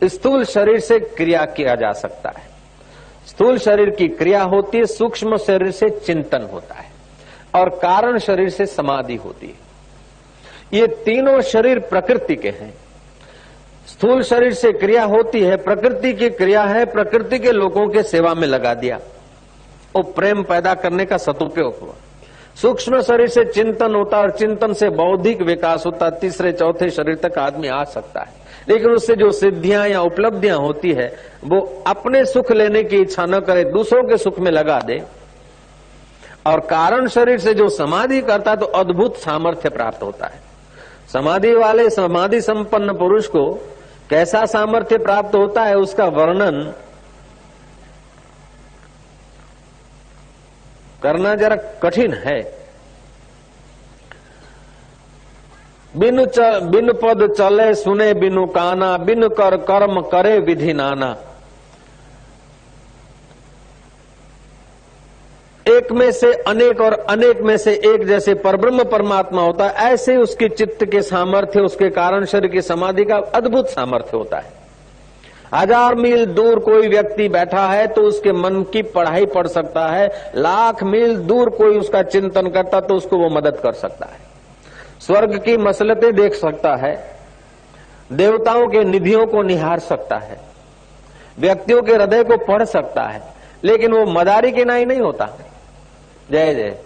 स्थूल शरीर से क्रिया किया जा सकता है। स्थूल शरीर की क्रिया होती है, सूक्ष्म शरीर से चिंतन होता है और कारण शरीर से समाधि होती है। ये तीनों शरीर प्रकृति के हैं। स्थूल शरीर से क्रिया होती है, प्रकृति की क्रिया है, प्रकृति के लोगों के सेवा में लगा दिया, वो प्रेम पैदा करने का सदुपयोग हुआ। सूक्ष्म शरीर से चिंतन होता है और चिंतन से बौद्धिक विकास होता है, तीसरे चौथे शरीर तक आदमी आ सकता है। लेकिन उससे जो सिद्धियां या उपलब्धियां होती है वो अपने सुख लेने की इच्छा न करे, दूसरों के सुख में लगा दे। और कारण शरीर से जो समाधि करता है तो अद्भुत सामर्थ्य प्राप्त होता है। समाधि वाले, समाधि संपन्न पुरुष को कैसा सामर्थ्य प्राप्त होता है उसका वर्णन करना जरा कठिन है। बिन पद चले सुने बिनु काना, बिन कर कर्म करे विधि नाना। एक में से अनेक और अनेक में से एक जैसे परब्रह्म परमात्मा होता है, ऐसे उसके चित्त के सामर्थ्य, उसके कारण शरीर की समाधि का अद्भुत सामर्थ्य होता है। 1000 मील दूर कोई व्यक्ति बैठा है तो उसके मन की पढ़ाई पढ़ सकता है, 1,00,000 मील दूर कोई उसका चिंतन करता तो उसको वो मदद कर सकता है। स्वर्ग की मसलतें देख सकता है, देवताओं के निधियों को निहार सकता है, व्यक्तियों के हृदय को पढ़ सकता है, लेकिन वो मदारी के नाई नहीं होता। जय जय।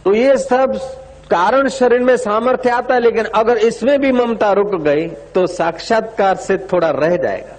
तो ये सब कारण शरीर में सामर्थ्य आता है, लेकिन अगर इसमें भी ममता रुक गई तो साक्षात्कार से थोड़ा रह जाएगा।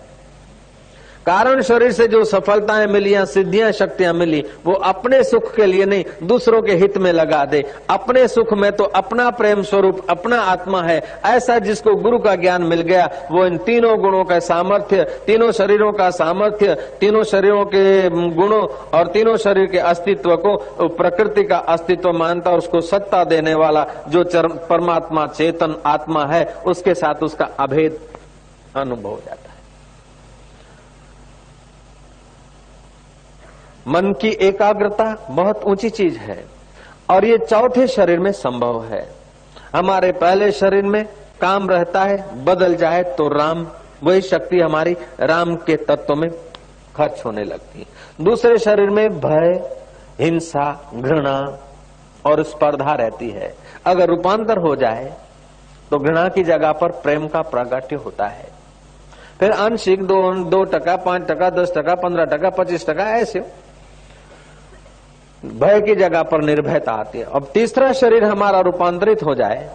कारण शरीर से जो सफलताएं मिली या सिद्धियां शक्तियां मिली वो अपने सुख के लिए नहीं, दूसरों के हित में लगा दे। अपने सुख में तो अपना प्रेम स्वरूप अपना आत्मा है, ऐसा जिसको गुरु का ज्ञान मिल गया वो इन तीनों गुणों का सामर्थ्य, तीनों शरीरों का सामर्थ्य, तीनों शरीरों के गुणों और तीनों शरीर के अस्तित्व को प्रकृति का अस्तित्व मानता और उसको सत्ता देने वाला जो परमात्मा चेतन आत्मा है उसके साथ उसका अभेद अनुभव हो जाता है। मन की एकाग्रता बहुत ऊंची चीज है और ये चौथे शरीर में संभव है। हमारे पहले शरीर में काम रहता है, बदल जाए तो राम, वही शक्ति हमारी राम के तत्व में खर्च होने लगती है। दूसरे शरीर में भय, हिंसा, घृणा और स्पर्धा रहती है। अगर रूपांतर हो जाए तो घृणा की जगह पर प्रेम का प्रागट्य होता है। फिर आंशिक 2%, 5%, 10%, 15%, 25% ऐसे भय की जगह पर निर्भयता आती है। अब तीसरा शरीर हमारा रूपांतरित हो जाए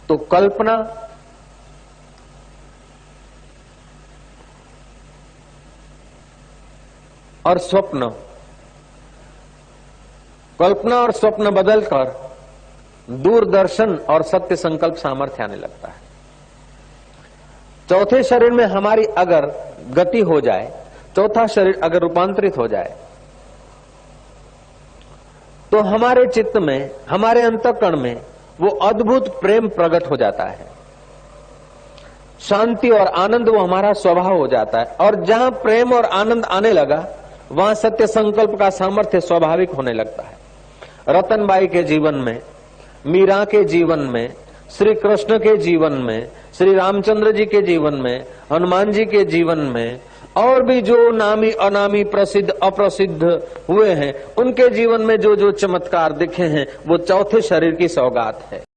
तो कल्पना और स्वप्न, कल्पना और स्वप्न बदलकर दूरदर्शन और सत्य संकल्प सामर्थ्य आने लगता है। चौथे शरीर में हमारी अगर गति हो जाए, चौथा शरीर अगर रूपांतरित हो जाए तो हमारे चित्त में, हमारे अंतःकरण में वो अद्भुत प्रेम प्रकट हो जाता है। शांति और आनंद वो हमारा स्वभाव हो जाता है और जहां प्रेम और आनंद आने लगा वहां सत्य संकल्प का सामर्थ्य स्वाभाविक होने लगता है। रतनबाई के जीवन में, मीरा के जीवन में, श्री कृष्ण के जीवन में, श्री रामचंद्र जी के जीवन में, हनुमान जी के जीवन में और भी जो नामी अनामी प्रसिद्ध अप्रसिद्ध हुए हैं उनके जीवन में जो जो चमत्कार दिखे हैं वो चौथे शरीर की सौगात है।